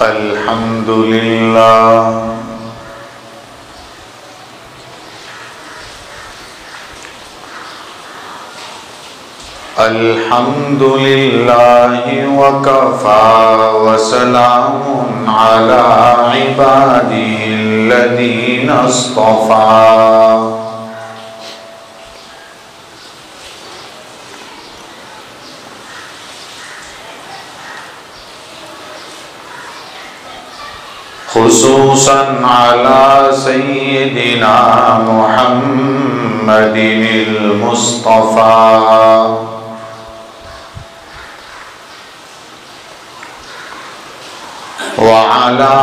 अल्हम्दुलिल्लाह अल्हम्दुलिल्लाहि वकफ़ा वसलामुन अला इबादिहिल्लज़ीना इस्तफ़ा। खुसूसन अला सय्यिदिना मुहम्मदिनिल मुस्तफ़ा व अला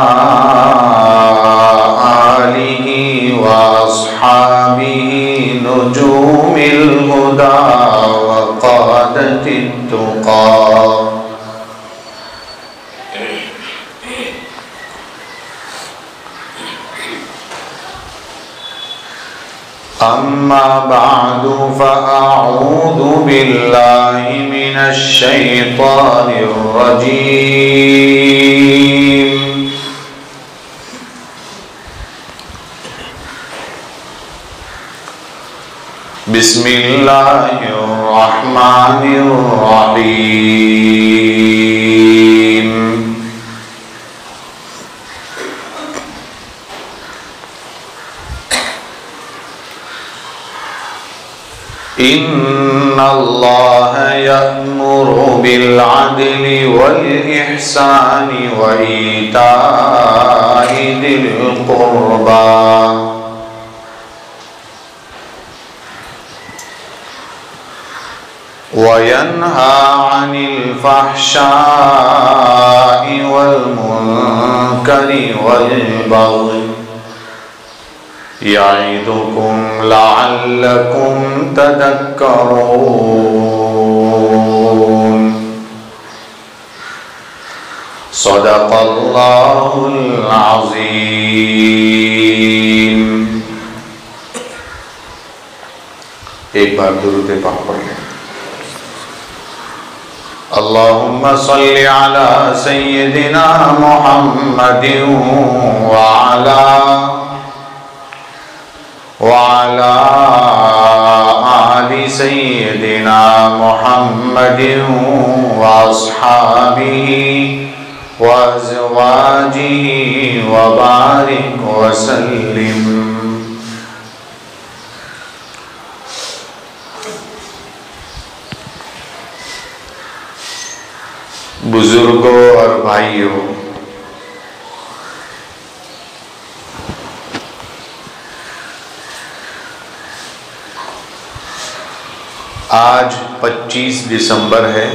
आलिहि व अस्हाबिहि नुजूमिल हुदा व क़ादतित तुक़ा। अम्मा बादु फ़अऊज़ु बिल्लाहि मिनश शैतानिर रजीम। बिस्मिल्लाहिर रहमानिर रहीम। इन्नल्लाह यअमुरु बिल अदलि वल इहसानि व ईताइ दिल कुर्बा व यन्हा अनिल फहशाइ वल मुनकरि वल बग़ि याइदुकुम लअल्लकुम तदक्करून। सदक़ल्लाहुल अज़ीम। एक बार दुरूद पाक पढ़ लें। अल्लाहुम्मा सल्लि अला सय्यिदिना मुहम्मदिन व अला आलि सय्यिदिना मुहम्मदिन व अस्हाबिहि व अज़वाजिहि व बारिक व सल्लिम। बुजुर्गों और भाइयों, आज 25 दिसंबर है।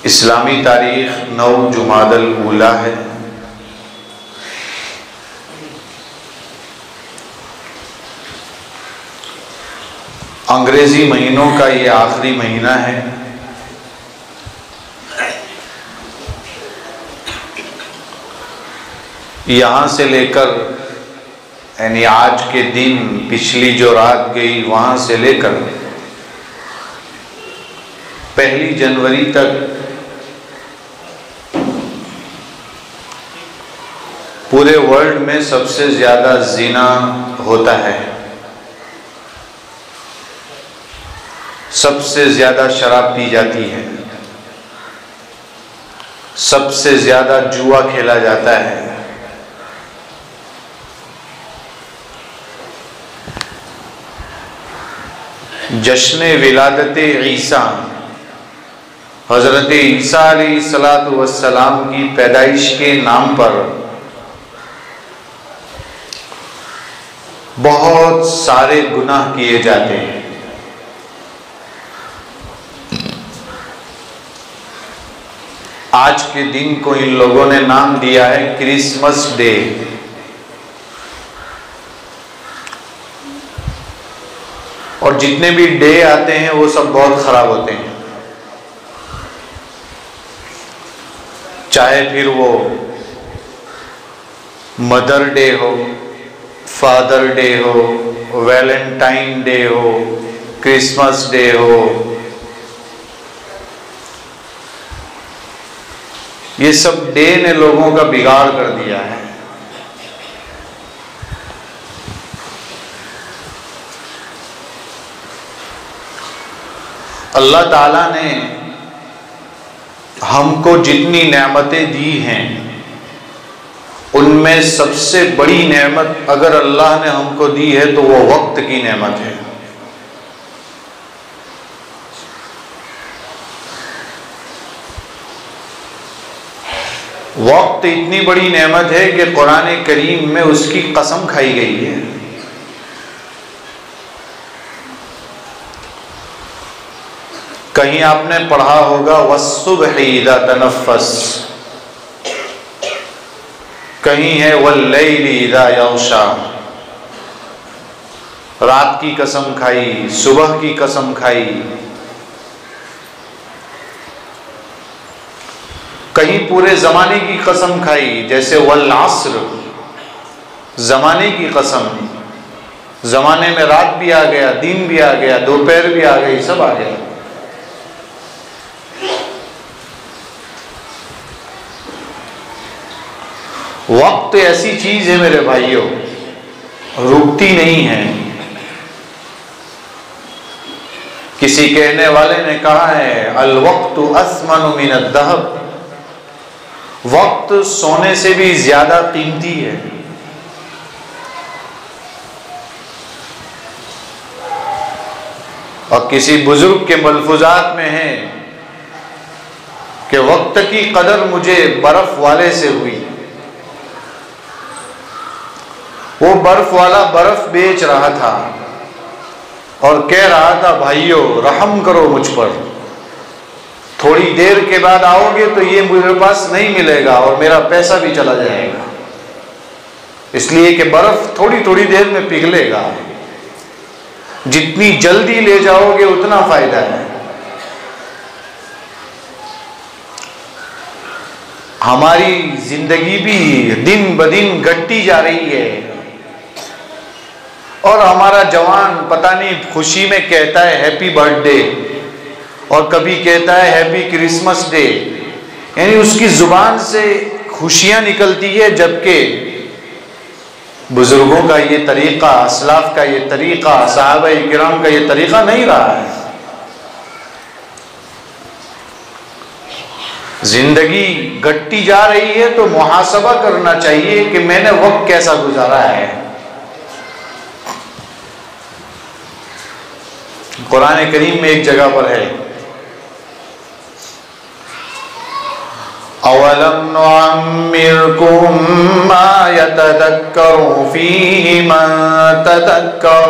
इस्लामी तारीख 9 जुमादल ऊला है। अंग्रेजी महीनों का ये आखिरी महीना है। यहाँ से लेकर यानी आज के दिन, पिछली जो रात गई वहाँ से लेकर 1 जनवरी तक पूरे वर्ल्ड में सबसे ज़्यादा ज़िना होता है, सबसे ज़्यादा शराब पी जाती है, सबसे ज़्यादा जुआ खेला जाता है। जश्न विलादत ईसा, हज़रत ईसा अलैहिस्सलातु वस्सलाम की पैदाइश के नाम पर बहुत सारे गुनाह किए जाते हैं। आज के दिन को इन लोगों ने नाम दिया है क्रिसमस डे। और जितने भी डे आते हैं वो सब बहुत खराब होते हैं, चाहे फिर वो मदर डे हो, फादर डे हो, वैलेंटाइन डे हो, क्रिसमस डे हो, ये सब डे ने लोगों का बिगाड़ कर दिया है। अल्लाह ताला ने हमको जितनी नेमतें दी हैं, उनमें सबसे बड़ी नेमत अगर अल्लाह ने हमको दी है तो वो वक्त की नेमत है। वक्त इतनी बड़ी नेमत है कि कुरान करीम में उसकी कसम खाई गई है। कहीं आपने पढ़ा होगा वस्सुबहि इज़ा तनफ़्फ़स, कहीं है वल्लैलि इज़ा यग़शा, रात की कसम खाई, सुबह की कसम खाई। कहीं पूरे जमाने की कसम खाई, जैसे वल अस्र, जमाने की कसम। जमाने में रात भी आ गया, दिन भी आ गया, दोपहर भी आ गई, सब आ गया। वक्त ऐसी चीज है मेरे भाइयों, रुकती नहीं है। किसी कहने वाले ने कहा है अल वक्तु अस्मनु मिन अद-दहब, वक्त सोने से भी ज्यादा कीमती है। और किसी बुजुर्ग के मलफूजात में है कि वक्त की कदर मुझे बर्फ वाले से हुई। वो बर्फ वाला बर्फ बेच रहा था और कह रहा था भाइयों रहम करो मुझ पर, थोड़ी देर के बाद आओगे तो ये मेरे पास नहीं मिलेगा और मेरा पैसा भी चला जाएगा, इसलिए कि बर्फ थोड़ी थोड़ी देर में पिघलेगा, जितनी जल्दी ले जाओगे उतना फायदा है। हमारी जिंदगी भी दिन ब दिन घटती जा रही है और हमारा जवान पता नहीं खुशी में कहता है हैप्पी बर्थडे और कभी कहता है हैप्पी क्रिसमस डे, यानी उसकी जुबान से खुशियां निकलती है, जबकि बुजुर्गों का ये तरीका, असलाफ का ये तरीका, सहाबा किराम का ये तरीका नहीं रहा है। जिंदगी घटती जा रही है तो मुहासबा करना चाहिए कि मैंने वक्त कैसा गुजारा है। कुरान करीम में एक जगह पर है अवलम नुअम्मिरकुम मा यतदक्करु फीहि मन तदक्कर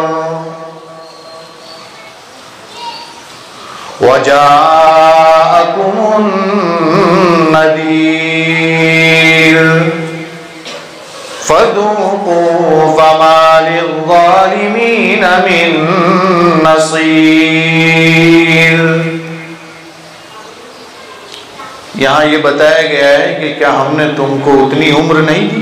वजाअकुमुन नदीर फदूकू फमा लिज़्ज़ालिमीन मिन नसीर। यहां ये बताया गया है कि क्या हमने तुमको उतनी उम्र नहीं दी?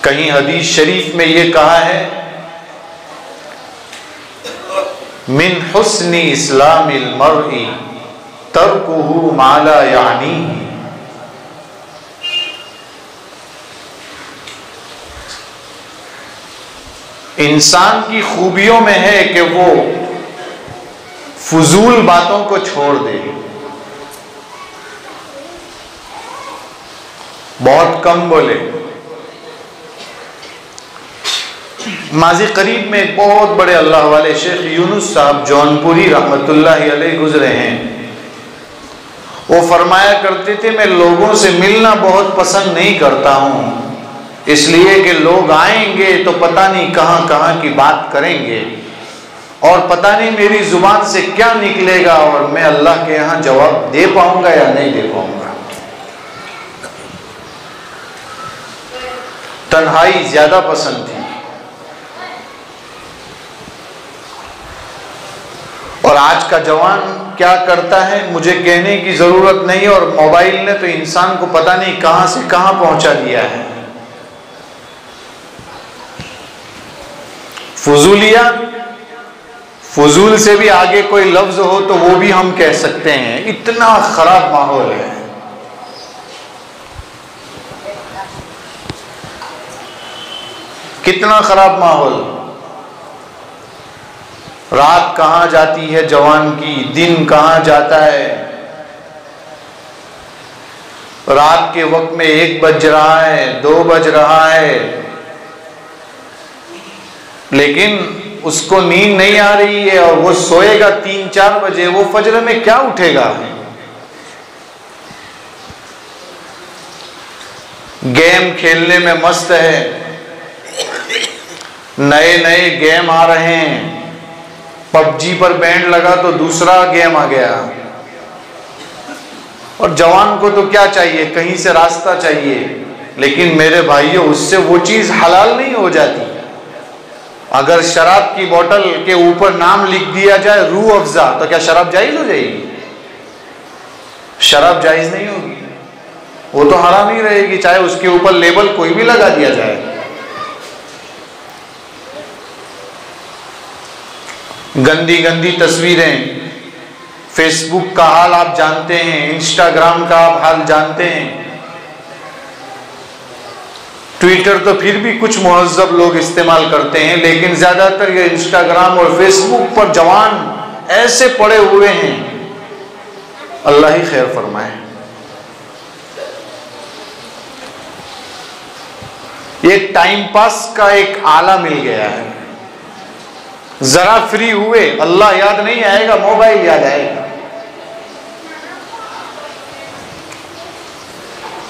कहीं हदीस शरीफ में ये कहा है मिन हुस्नि इस्लामिल मर्इ तर्कुहु मा ला यानी। इंसान की खूबियों में है कि वो फजूल बातों को छोड़ दे। बहुत कम बोले। माजी करीब में एक बहुत बड़े अल्लाह वाले शेख यूनुस साहब जौनपुरी रहमतुल्लाह अलैह गुजरे हैं। वो फरमाया करते थे मैं लोगों से मिलना बहुत पसंद नहीं करता हूँ, इसलिए कि लोग आएंगे तो पता नहीं कहाँ कहाँ की बात करेंगे और पता नहीं मेरी जुबान से क्या निकलेगा और मैं अल्लाह के यहाँ जवाब दे पाऊंगा या नहीं दे पाऊंगा। तन्हाई ज्यादा पसंद थी। और आज का जवान क्या करता है मुझे कहने की जरूरत नहीं, और मोबाइल ने तो इंसान को पता नहीं कहां से कहां पहुंचा दिया है। फजूलिया, फजूल से भी आगे कोई लफ्ज हो तो वो भी हम कह सकते हैं। इतना खराब माहौल है। कितना खराब माहौल। रात कहां जाती है जवान की, दिन कहां जाता है। रात के वक्त में 1 बज रहा है, 2 बज रहा है, लेकिन उसको नींद नहीं आ रही है और वो सोएगा 3-4 बजे। वो फजर में क्या उठेगा। गेम खेलने में मस्त है, नए नए गेम आ रहे हैं। पबजी पर बैंड लगा तो दूसरा गेम आ गया। और जवान को तो क्या चाहिए, कहीं से रास्ता चाहिए। लेकिन मेरे भाइयों, उससे वो चीज हलाल नहीं हो जाती। अगर शराब की बोतल के ऊपर नाम लिख दिया जाए रूह अफ़ज़ा, तो क्या शराब जायज हो जाएगी? शराब जायज नहीं होगी, वो तो हराम ही रहेगी, चाहे उसके ऊपर लेबल कोई भी लगा दिया जाए। गंदी गंदी तस्वीरें, फेसबुक का हाल आप जानते हैं, इंस्टाग्राम का आप हाल जानते हैं। ट्विटर तो फिर भी कुछ मुहज़्ज़ब लोग इस्तेमाल करते हैं, लेकिन ज्यादातर ये इंस्टाग्राम और फेसबुक पर जवान ऐसे पड़े हुए हैं, अल्लाह ही खैर फरमाए। ये टाइम पास का एक आला मिल गया है। जरा फ्री हुए, अल्लाह याद नहीं आएगा, मोबाइल याद आएगा।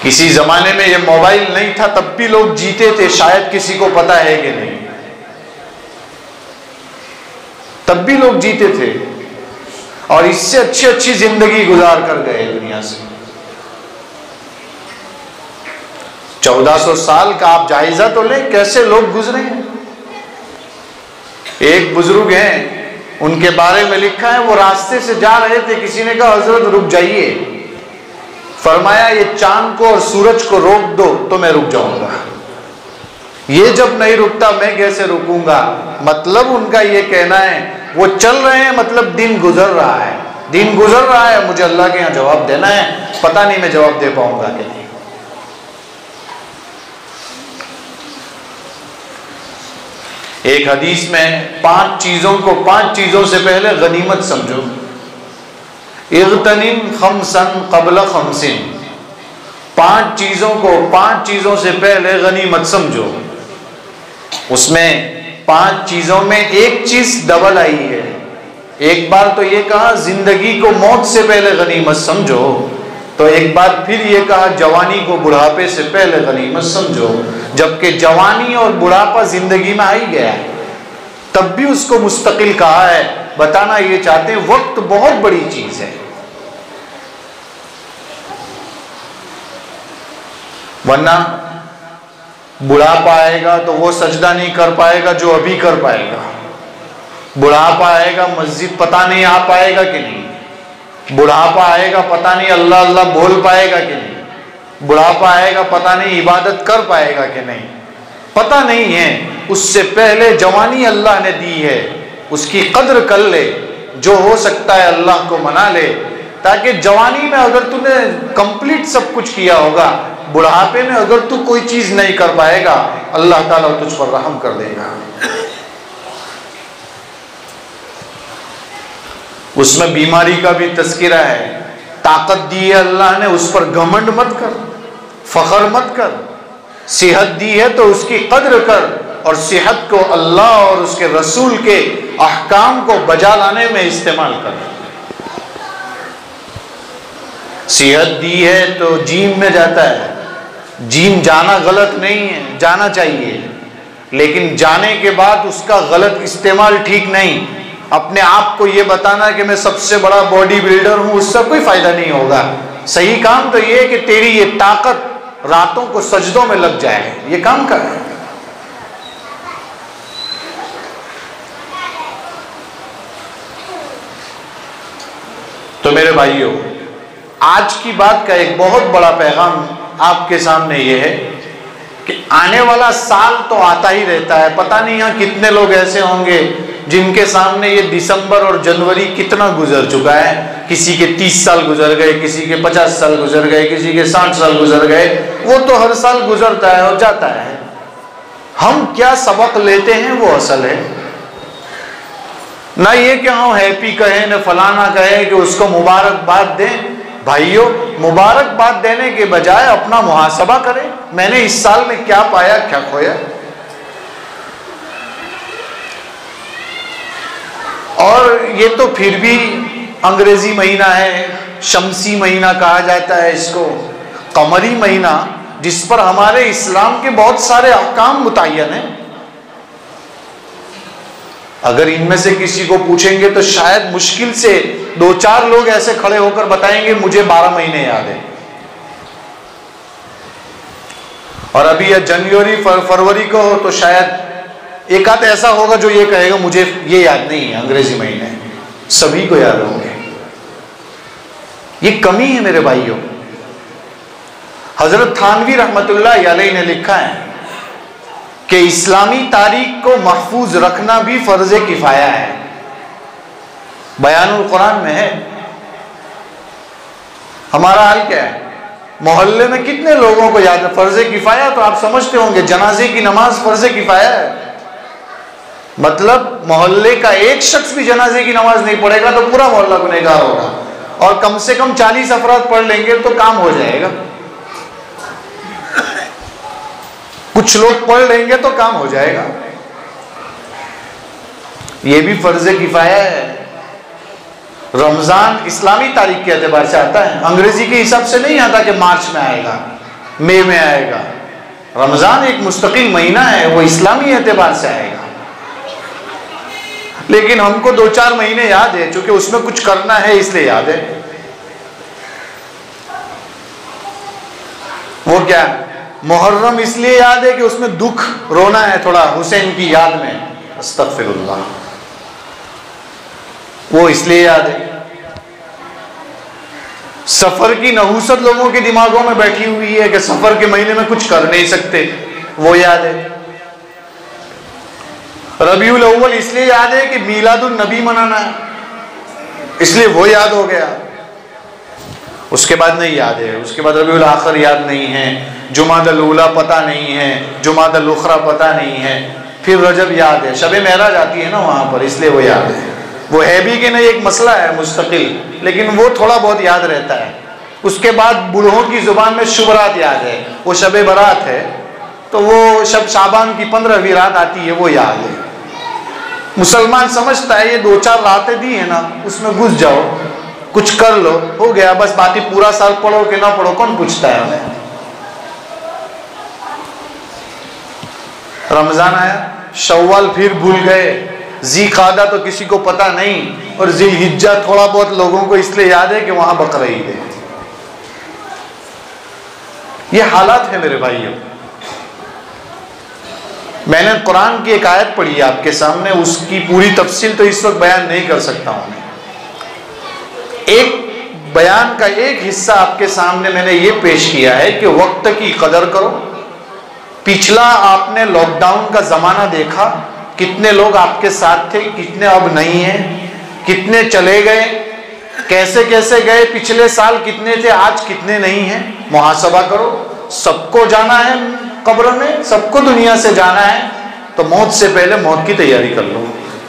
किसी जमाने में ये मोबाइल नहीं था तब भी लोग जीते थे, शायद किसी को पता है कि नहीं। तब भी लोग जीते थे और इससे अच्छी अच्छी जिंदगी गुजार कर गए दुनिया से। 1400 साल का आप जायजा तो लें, कैसे लोग गुजरे हैं। एक बुजुर्ग हैं, उनके बारे में लिखा है, वो रास्ते से जा रहे थे, किसी ने कहा हजरत रुक जाइए। फरमाया ये चांद को और सूरज को रोक दो तो मैं रुक जाऊंगा, ये जब नहीं रुकता मैं कैसे रुकूंगा। मतलब उनका ये कहना है, वो चल रहे हैं, मतलब दिन गुजर रहा है, दिन गुजर रहा है, मुझे अल्लाह के यहाँ जवाब देना है, पता नहीं मैं जवाब दे पाऊंगा कि नहीं। एक हदीस में 5 चीजों से पहले गनीमत समझो। इग़्तनिम खमसन क़ब्ल खमसिन, 5 चीजों से पहले गनीमत समझो। उसमें 5 चीजों में एक चीज डबल आई है। एक बार तो ये कहा जिंदगी को मौत से पहले गनीमत समझो, तो एक बार फिर ये कहा जवानी को बुढ़ापे से पहले गनीमत समझो। जबकि जवानी और बुढ़ापा जिंदगी में आ ही गया है, तब भी उसको मुस्तकिल कहा है। बताना ये चाहते हैं वक्त बहुत बड़ी चीज है, वरना बुढ़ापा आएगा तो वो सजदा नहीं कर पाएगा जो अभी कर पाएगा। बुढ़ापा आएगा मस्जिद पता नहीं आ पाएगा कि नहीं। बुढ़ापा आएगा पता नहीं अल्लाह अल्लाह बोल पाएगा कि नहीं। बुढ़ापा आएगा पता नहीं इबादत कर पाएगा कि नहीं, पता नहीं है। उससे पहले जवानी अल्लाह ने दी है, उसकी कद्र कर ले, जो हो सकता है अल्लाह को मना ले, ताकि जवानी में अगर तूने कंप्लीट सब कुछ किया होगा, बुढ़ापे में अगर तू कोई चीज नहीं कर पाएगा, अल्लाह ताला तुझ पर रहम कर देगा। उसमें बीमारी का भी तस्किरा है। ताकत दी है अल्लाह ने, उस पर घमंड मत कर, फखर मत कर। सेहत दी है तो उसकी कद्र कर, और सेहत को अल्लाह और उसके रसूल के अहकाम को बजा लाने में इस्तेमाल कर। सेहत दी है तो जिम में जाता है, जिम जाना गलत नहीं है, जाना चाहिए, लेकिन जाने के बाद उसका गलत इस्तेमाल ठीक नहीं। अपने आप को ये बताना कि मैं सबसे बड़ा बॉडी बिल्डर हूं, उससे कोई फायदा नहीं होगा। सही काम तो ये है कि तेरी ये ताकत रातों को सजदों में लग जाए, ये काम कर। मेरे भाइयों, आज की बात का एक बहुत बड़ा पैगाम आपके सामने ये है कि आने वाला साल तो आता ही रहता है। पता नहीं यहाँ कितने लोग ऐसे होंगे जिनके सामने ये दिसंबर और जनवरी कितना गुजर चुका है। किसी के 30 साल गुजर गए, किसी के 50 साल गुजर गए, किसी के 60 साल गुजर गए। वो तो हर साल गुजरता है और जाता है। हम क्या सबक लेते हैं वो असल है। ना ये कि हम हैप्पी कहें, न फलाना कहें कि उसको मुबारकबाद दें। भाइयों, मुबारकबाद देने के बजाय अपना मुहासबा करें। मैंने इस साल में क्या पाया, क्या खोया। और ये तो फिर भी अंग्रेजी महीना है, शमसी महीना कहा जाता है इसको, कमरी महीना, जिस पर हमारे इस्लाम के बहुत सारे अहकाम मुतय्यन हैं। अगर इनमें से किसी को पूछेंगे तो शायद मुश्किल से 2-4 लोग ऐसे खड़े होकर बताएंगे मुझे 12 महीने याद है। और अभी या जनवरी फरवरी को हो तो शायद एक आध ऐसा होगा जो ये कहेगा मुझे ये याद नहीं है अंग्रेजी महीने। सभी को याद होंगे। ये कमी है मेरे भाइयों। हजरत थानवी रहमतुल्लाह अलैह ने लिखा है कि इस्लामी तारीख को महफूज रखना भी फर्ज किफाया है। बयानुल कुरान में है। हमारा हाल क्या है? मोहल्ले में कितने लोगों को याद है? फर्ज किफाया तो आप समझते होंगे, जनाजे की नमाज फर्ज किफाया है। मतलब मोहल्ले का एक शख्स भी जनाजे की नमाज नहीं पढ़ेगा तो पूरा मोहल्ला गुनहगार होगा, और कम से कम 40 अफराद पढ़ लेंगे तो काम हो जाएगा। कुछ लोग पढ़ लेंगे तो काम हो जाएगा। यह भी फर्ज किफाया है। रमजान इस्लामी तारीख के एतबार से आता है, अंग्रेजी के हिसाब से नहीं आता कि मार्च में आएगा, मई में आएगा। रमजान एक मुस्तकिल महीना है, वो इस्लामी एतबार से आएगा। लेकिन हमको 2-4 महीने याद है, क्योंकि उसमें कुछ करना है इसलिए याद है। वो क्या, मुहर्रम इसलिए याद है कि उसमें दुख रोना है थोड़ा हुसैन की याद में, अस्तगफिरुल्लाह, वो इसलिए याद है। सफर की नहुसत लोगों के दिमागों में बैठी हुई है कि सफर के महीने में कुछ कर नहीं सकते, वो याद है। रबीउल अव्वल इसलिए याद है कि मीलादुन नबी मनाना है, इसलिए वो याद हो गया। उसके बाद नहीं याद है, उसके बाद रबीउल आखिर याद नहीं है, जुमादल ऊला पता नहीं है, जुमादल उखरा पता नहीं है, फिर रजब याद है, शब महराज आती है ना वहां पर, इसलिए वो याद है। वो है भी कि नहीं एक मसला है मुस्तकिल, लेकिन वो थोड़ा बहुत याद रहता है। उसके बाद बूढ़ों की जुबान में शुभ रात याद है, वो शब बरात है, तो वो शब शाबान की 15वीं रात आती है, वो याद है। मुसलमान समझता है ये 2-4 रातें दी है ना, उसमें घुस जाओ, कुछ कर लो, हो गया बस, बाकी पूरा साल पढ़ो कि ना पढ़ो कौन पूछता है हमें। रमजान आया, शव्वाल फिर भूल गए, जी कादा तो किसी को पता नहीं, और जिलहिज्जा थोड़ा बहुत लोगों को इसलिए याद है कि वहां बकरा ईद है। ये हालात है मेरे भाइयों। मैंने कुरान की एक आयत पढ़ी है आपके सामने, उसकी पूरी तफसील तो इस वक्त बयान नहीं कर सकता हूं। एक बयान का एक हिस्सा आपके सामने मैंने ये पेश किया है कि वक्त की कदर करो। पिछला आपने लॉकडाउन का जमाना देखा, कितने लोग आपके साथ थे, कितने अब नहीं हैं, कितने चले गए, कैसे कैसे गए, पिछले साल कितने थे, आज कितने नहीं हैं। मुहासबा करो। सबको जाना है कब्र में, सबको दुनिया से जाना है, तो मौत से पहले मौत की तैयारी कर लो।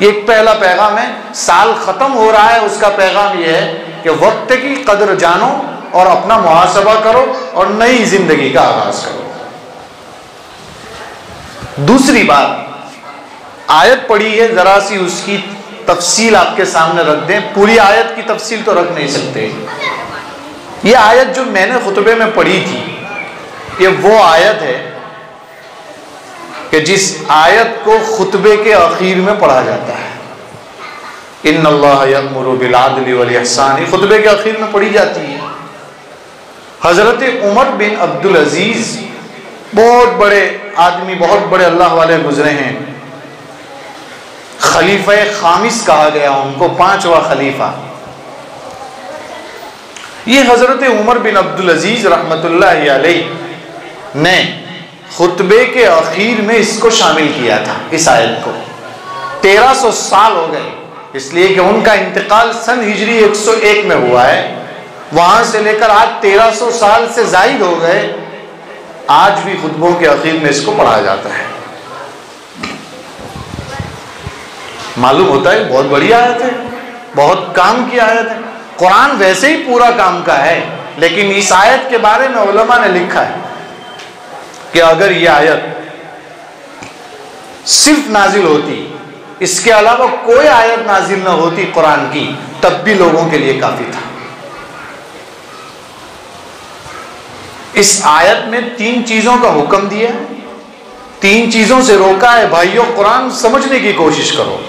ये एक पहला पैगाम है। साल खत्म हो रहा है, उसका पैगाम ये है कि वक्त की कदर जानो और अपना मुहासबा करो और नई जिंदगी का आगाज करो। दूसरी बात, आयत पढ़ी है, जरा सी उसकी तफसील आपके सामने रख दें। पूरी आयत की तफसील तो रख नहीं सकते। ये आयत जो मैंने खुतबे में पढ़ी थी, ये वो आयत है कि जिस आयत को खुतबे के आखिर में पढ़ा जाता है। इन्नल्लाह यअमुरु बिल अदलि वल इहसान, खुतबे के आखिर में पढ़ी जाती है। हजरत उमर बिन अब्दुल अजीज बहुत बड़े आदमी, बहुत बड़े अल्लाह वाले गुजरे हैं। खलीफा खामिस कहा गया उनको, 5वां खलीफा। ये हजरत उमर बिन अब्दुल अजीज रहमतुल्लाहि अलैह ने खुतबे के आखिर में इसको शामिल किया था, इस आयत को। 1300 साल हो गए, इसलिए कि उनका इंतकाल सन हिजरी 101 में हुआ है। वहां से लेकर आज 1300 साल से जायद हो गए, आज भी खुतबों के आखिर में इसको पढ़ा जाता है। मालूम होता है बहुत बड़ी आयत है, बहुत काम की आयत है। कुरान वैसे ही पूरा काम का है, लेकिन इस आयत के बारे में उलमा ने लिखा है कि अगर यह आयत सिर्फ नाजिल होती, इसके अलावा कोई आयत नाजिल ना होती कुरान की, तब भी लोगों के लिए काफी था। इस आयत में 3 चीजों का हुक्म दिया है, 3 चीजों से रोका है। भाइयों, कुरान समझने की कोशिश करो।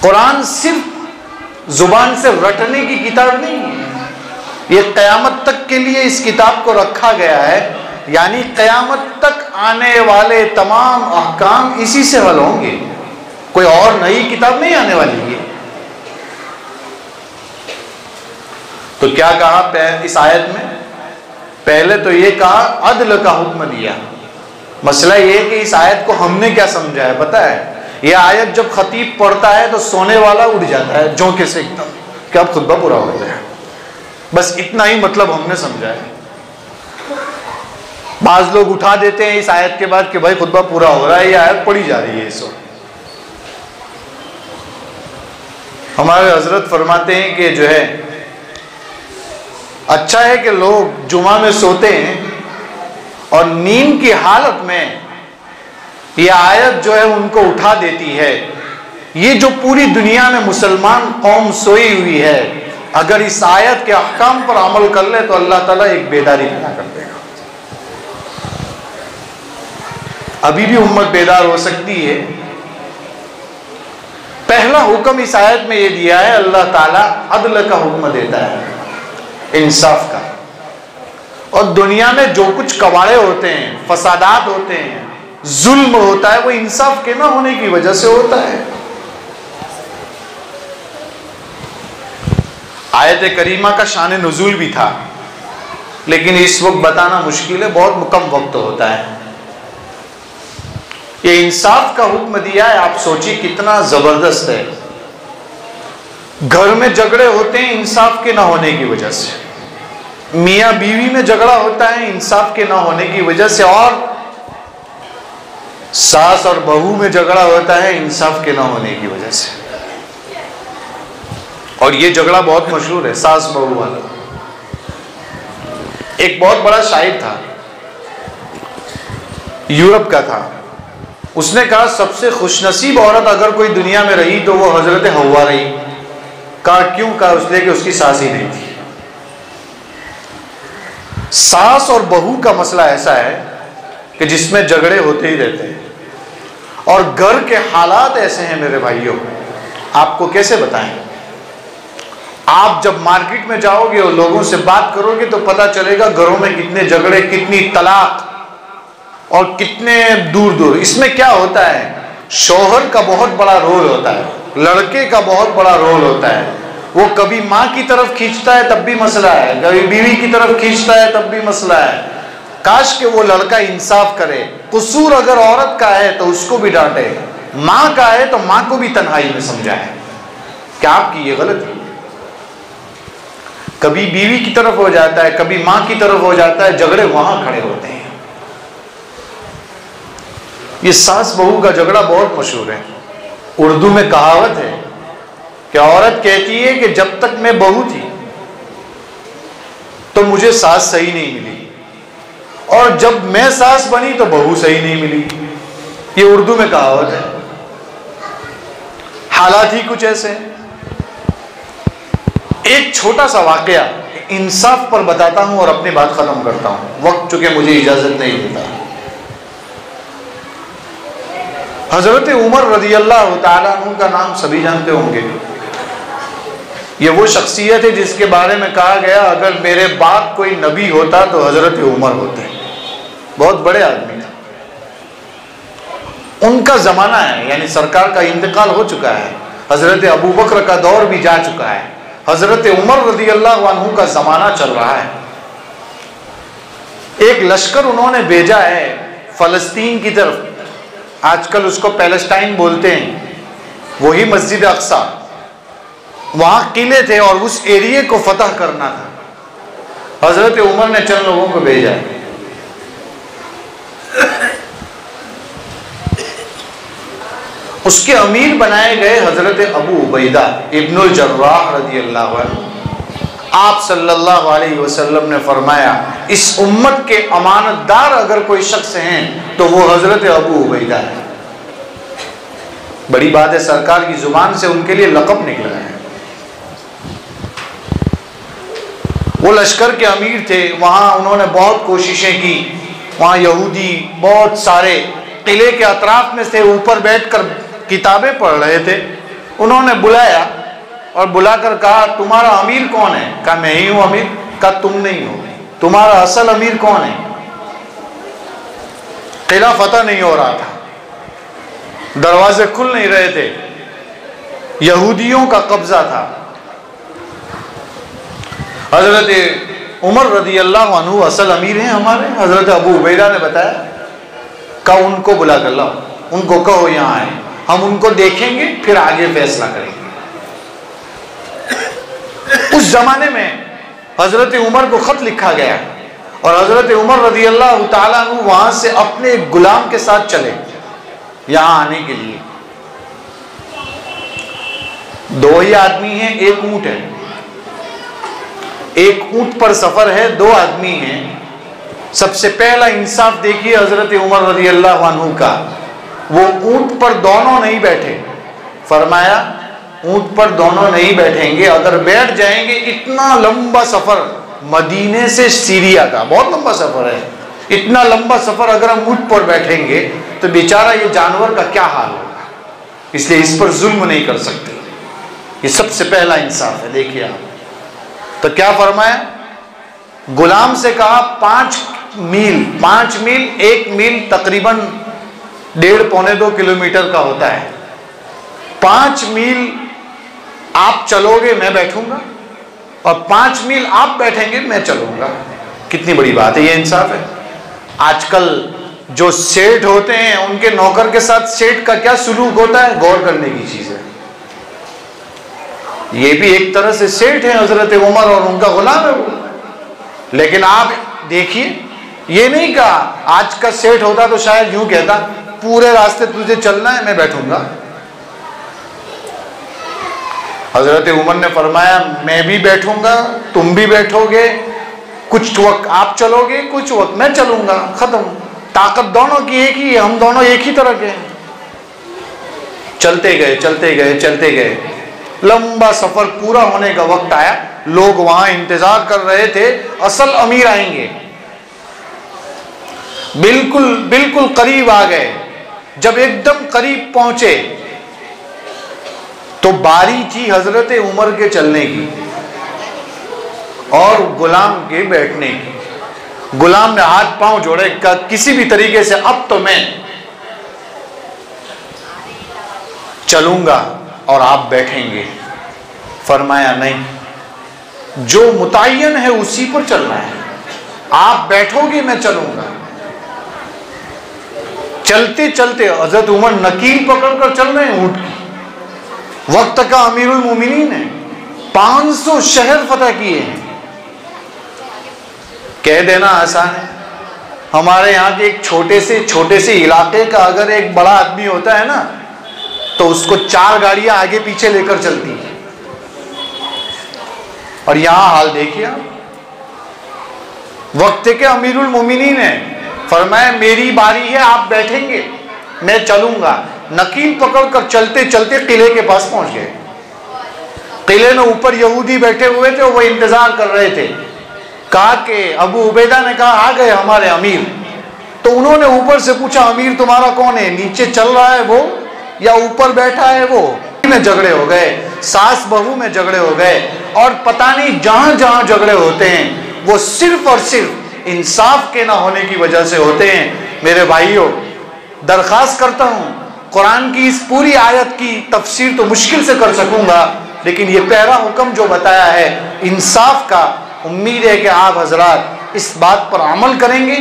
कुरान सिर्फ जुबान से रटने की किताब नहीं है, ये कयामत तक के लिए इस किताब को रखा गया है। यानी कयामत तक आने वाले तमाम अहकाम इसी से हल होंगे, कोई और नई किताब नहीं आने वाली है। तो क्या कहा इस आयत में? पहले तो ये कहा अदल का हुक्म दिया। मसला ये कि इस आयत को हमने क्या समझा है पता है? यह आयत जब खतीब पढ़ता है तो सोने वाला उठ जाता है झोंके से एकदम, क्या अब खुतबा पूरा हो गया। बस इतना ही मतलब हमने समझा है। बाज लोग उठा देते हैं इस आयत के बाद कि भाई खुतबा पूरा हो रहा है, यह आयत पढ़ी जा रही है इस वक्त। हमारे हजरत फरमाते हैं कि जो है अच्छा है कि लोग जुमा में सोते हैं और नींद की हालत में यह आयत जो है उनको उठा देती है। ये जो पूरी दुनिया में मुसलमान कौम सोई हुई है, अगर इस आयत के अहकाम पर अमल कर ले तो अल्लाह ताला एक बेदारी पैदा कर देगा। अभी भी उम्मत बेदार हो सकती है। पहला हुक्म इस आयत में यह दिया है, अल्लाह ताला अदल का हुक्म देता है, इंसाफ का। और दुनिया में जो कुछ कबाड़े होते हैं, फसादात होते हैं, जुल्म होता है, वो इंसाफ के ना होने की वजह से होता है। आयत करीमा का शान नुज़ूल भी था, लेकिन इस वक्त बताना मुश्किल है, बहुत कम वक्त होता है। ये इंसाफ का हुक्म दिया है, आप सोचिए कितना जबरदस्त है। घर में झगड़े होते हैं इंसाफ के ना होने की वजह से, मियां बीवी में झगड़ा होता है इंसाफ के ना होने की वजह से, और सास और बहू में झगड़ा होता है इंसाफ के ना होने की वजह से। और ये झगड़ा बहुत मशहूर है, सास बहू वाला। एक बहुत बड़ा शायर था, यूरोप का था, उसने कहा सबसे खुशनसीब औरत अगर कोई दुनिया में रही तो वो हजरत हव्वा रही। कहा क्यों? कहा इसलिए कि उसकी सास ही नहीं थी। सास और बहू का मसला ऐसा है कि जिसमें झगड़े होते ही रहते हैं, और घर के हालात ऐसे हैं मेरे भाइयों, आपको कैसे बताएं। आप जब मार्केट में जाओगे और लोगों से बात करोगे तो पता चलेगा घरों में कितने झगड़े, कितनी तलाक और कितने दूर दूर। इसमें क्या होता है, शौहर का बहुत बड़ा रोल होता है, लड़के का बहुत बड़ा रोल होता है। वो कभी माँ की तरफ खींचता है तब भी मसला है, कभी बीवी की तरफ खींचता है तब भी मसला है। काश के वो लड़का इंसाफ करे, कसूर अगर औरत का है तो उसको भी डांटे, माँ का है तो माँ को भी तन्हाई में समझाए क्या आपकी ये गलती। कभी बीवी की तरफ हो जाता है, कभी माँ की तरफ हो जाता है, झगड़े वहां खड़े होते हैं। ये सास बहू का झगड़ा बहुत मशहूर है। उर्दू में कहावत है कि औरत कहती है कि जब तक मैं बहू थी तो मुझे सास सही नहीं मिली, और जब मैं सास बनी तो बहू सही नहीं मिली। ये उर्दू में कहावत है। हालात ही कुछ ऐसे हैं। एक छोटा सा वाकया इंसाफ पर बताता हूं और अपनी बात खत्म करता हूं, वक्त चूंकि मुझे इजाजत नहीं देता। हजरत उमर रज़ी अल्लाह ताला अन्हु का नाम सभी जानते होंगे। ये वो शख्सियत है जिसके बारे में कहा गया अगर मेरे बाद कोई नबी होता तो हजरत उमर होते। बहुत बड़े आदमी थे। उनका जमाना है, यानी सरकार का इंतकाल हो चुका है, हजरत अबू बकर का दौर भी जा चुका है। हजरत उमर रज़ी अल्लाह अन्हु का जमाना चल रहा है। एक लश्कर उन्होंने भेजा है फलस्तीन की तरफ, आजकल उसको पैलेस्टाइन बोलते हैं, वही मस्जिद अक्सा, वहां किले थे और उस एरिया को फतह करना था। हजरत उमर ने चंद लोगों को भेजा है। उसके अमीर बनाए गए हजरत अबू उबैदा इब्नुल जर्राह रज़ी अल्लाह अन्हु। आप सल्लल्लाहु अलैहि वसल्लम ने फरमाया, इस उम्मत के अमानतदार अगर कोई शख्स हैं तो वो हजरत अबू उबैदा है। बड़ी बात है, सरकार की जुबान से उनके लिए लक़ब निकला है। वो लश्कर के अमीर थे, वहां उन्होंने बहुत कोशिशें की। वहां यहूदी बहुत सारे किले के अतराफ में से ऊपर बैठकर किताबें पढ़ रहे थे। उन्होंने बुलाया और बुलाकर कहा, तुम्हारा अमीर कौन है? कहा मैं ही हूं अमीर। कहा तुम नहीं हो, तुम्हारा असल अमीर कौन है? किला फतह नहीं हो रहा था, दरवाजे खुल नहीं रहे थे, यहूदियों का कब्जा था। हजरत उमर रज़ी अल्लाह अन्हु असल अमीर हैं हमारे। हजरत अबू उबैदा ने बताया, कहा उनको बुला कर लाओ, उनको कहो यहाँ आए, हम उनको देखेंगे फिर आगे फैसला करेंगे। उस जमाने में हजरत उमर को खत लिखा गया और हजरत उमर रज़ी अल्लाह ताला अन्हु वहां से अपने गुलाम के साथ चले यहां आने के लिए। दो ही आदमी हैं, एक ऊंट है, एक ऊंट पर सफर है, दो आदमी हैं। सबसे पहला इंसाफ देखिए हजरत उमर रज़ी अल्लाह अन्हु का, वो ऊंट पर दोनों नहीं बैठे। फरमाया ऊंट पर दोनों नहीं बैठेंगे, अगर बैठ जाएंगे इतना लंबा सफर, मदीने से सीरिया का बहुत लंबा सफर है, इतना लंबा सफर अगर हम ऊंट पर बैठेंगे तो बेचारा ये जानवर का क्या हाल होगा, इसलिए इस पर जुल्म नहीं कर सकते। ये सबसे पहला इंसाफ है। देखिए आप, तो क्या फरमाया, गुलाम से कहा 5 मील, 5 मील, 1 मील तकरीबन 1.5-2 किलोमीटर का होता है। 5 मील आप चलोगे मैं बैठूंगा और 5 मील आप बैठेंगे मैं चलूंगा। कितनी बड़ी बात है, ये इंसाफ है। आजकल जो सेठ होते हैं उनके नौकर के साथ सेठ का क्या सुलूक होता है, गौर करने की चीज है। ये भी एक तरह से सेठ है हजरत उमर और उनका गुलाम है वो। लेकिन आप देखिए, ये नहीं कहा, आज का सेठ होता तो शायद यूं कहता, पूरे रास्ते तुझे चलना है मैं बैठूंगा। हजरत उमर ने फरमाया मैं भी बैठूंगा, तुम भी बैठोगे, कुछ वक्त आप चलोगे, कुछ वक्त मैं चलूंगा, खत्म। ताकत दोनों की एक ही है, हम दोनों एक ही तरह के हैं। चलते गए चलते गए चलते गए, लंबा सफर पूरा होने का वक्त आया। लोग वहां इंतजार कर रहे थे, असल अमीर आएंगे। बिल्कुल बिल्कुल करीब आ गए। जब एकदम करीब पहुंचे तो बारी थी हजरत उमर के चलने की और गुलाम के बैठने की। गुलाम ने हाथ पांव जोड़े, कहा किसी भी तरीके से अब तो मैं चलूंगा और आप बैठेंगे। फरमाया नहीं, जो मुतय्यन है उसी पर चलना है, आप बैठोगे मैं चलूंगा। चलते चलते हजरत उमर नकील पकड़कर चल रहे हैं ऊंट की। वक्त का अमीरुल मोमिनीन है, 500 शहर फतह किए हैं। कह देना आसान है, हमारे यहाँ के एक छोटे से इलाके का अगर एक बड़ा आदमी होता है ना तो उसको 4 गाड़ियां आगे पीछे लेकर चलती है। और यहां हाल देखिए आप, वक्त के अमीरुल मोमिनीन है। फरमाया मेरी बारी है, आप बैठेंगे मैं चलूंगा। नकील पकड़कर चलते चलते किले के पास पहुंच गए। किले में ऊपर यहूदी बैठे हुए थे, वो इंतजार कर रहे थे। कहा कि अबू उबैदा ने कहा आ गए हमारे अमीर। तो उन्होंने ऊपर से पूछा अमीर तुम्हारा कौन है, नीचे चल रहा है वो या ऊपर बैठा है वो? में झगड़े हो गए, सास बहू में झगड़े हो गए, और पता नहीं जहां जहां झगड़े होते हैं वो सिर्फ और सिर्फ इंसाफ के ना होने की वजह से होते हैं। मेरे भाइयों, दरखास्त करता हूं, कुरान की इस पूरी आयत की तफसीर तो मुश्किल से कर सकूंगा, लेकिन ये पहला हुक्म जो बताया है इंसाफ का, उम्मीद है कि आप हजरात इस बात पर अमल करेंगे।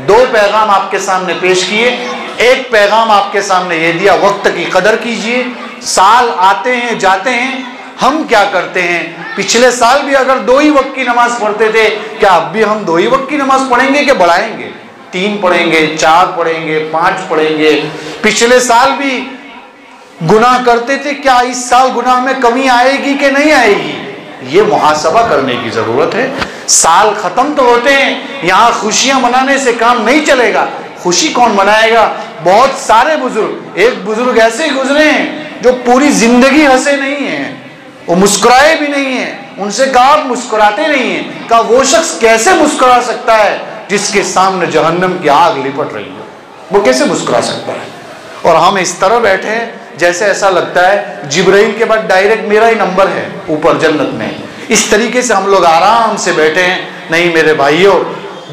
दो पैगाम आपके सामने पेश किए। एक पैगाम आपके सामने ये दिया, वक्त की कदर कीजिए। साल आते हैं जाते हैं, हम क्या करते हैं? पिछले साल भी अगर 2 ही वक्त की नमाज पढ़ते थे, क्या अब भी हम 2 ही वक्त की नमाज पढ़ेंगे कि बढ़ाएंगे? 3 पढ़ेंगे, 4 पढ़ेंगे, 5 पढ़ेंगे? पिछले साल भी गुनाह करते थे, क्या इस साल गुनाह में कमी आएगी कि नहीं आएगी? ये मुहासबा करने की जरूरत है। साल खत्म तो होते हैं, यहाँ खुशियां मनाने से काम नहीं चलेगा। खुशी कौन मनाएगा? बहुत सारे बुजुर्ग, एक बुजुर्ग ऐसे गुजरे हैं जो पूरी जिंदगी हंसे नहीं हैं, वो मुस्कुराए भी नहीं हैं। उनसे कहा आप मुस्कुराते नहीं हैं, कहा वो शख्स कैसे मुस्कुरा सकता है जिसके सामने जहन्नम की आग लिपट रही हो? वो कैसे मुस्कुरा सकता है? और हम इस तरह बैठे हैं जैसे ऐसा लगता है जिब्राइल के बाद डायरेक्ट मेरा ही नंबर है ऊपर जन्नत में। इस तरीके से हम लोग आराम से बैठे हैं। नहीं मेरे भाइयों,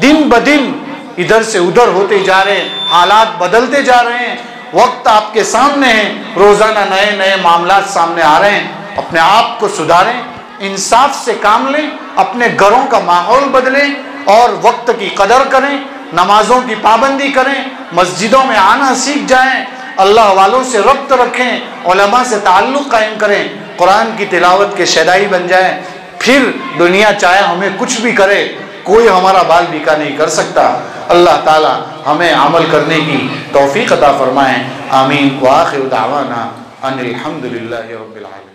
दिन ब दिन इधर से उधर होते जा रहे हैं, हालात बदलते जा रहे हैं, वक्त आपके सामने है, रोजाना नए नए मामलात सामने आ रहे हैं। अपने आप को सुधारें, इंसाफ से काम लें, अपने घरों का माहौल बदलें और वक्त की कदर करें, नमाजों की पाबंदी करें, मस्जिदों में आना सीख जाएं, अल्लाह वालों से रब्त रखें, उलमा से ताल्लुक़ कायम करें, कुरान की तिलावत के शैदाई बन जाएं। फिर दुनिया चाहे हमें कुछ भी करे, कोई हमारा बाल बीका नहीं कर सकता। अल्लाह ताला हमें अमल करने की तौफीक अता फरमाएं। आमीन। व आखिर दावाना अनिल हम्दुलिल्लाहि रब्बिल आलमीन।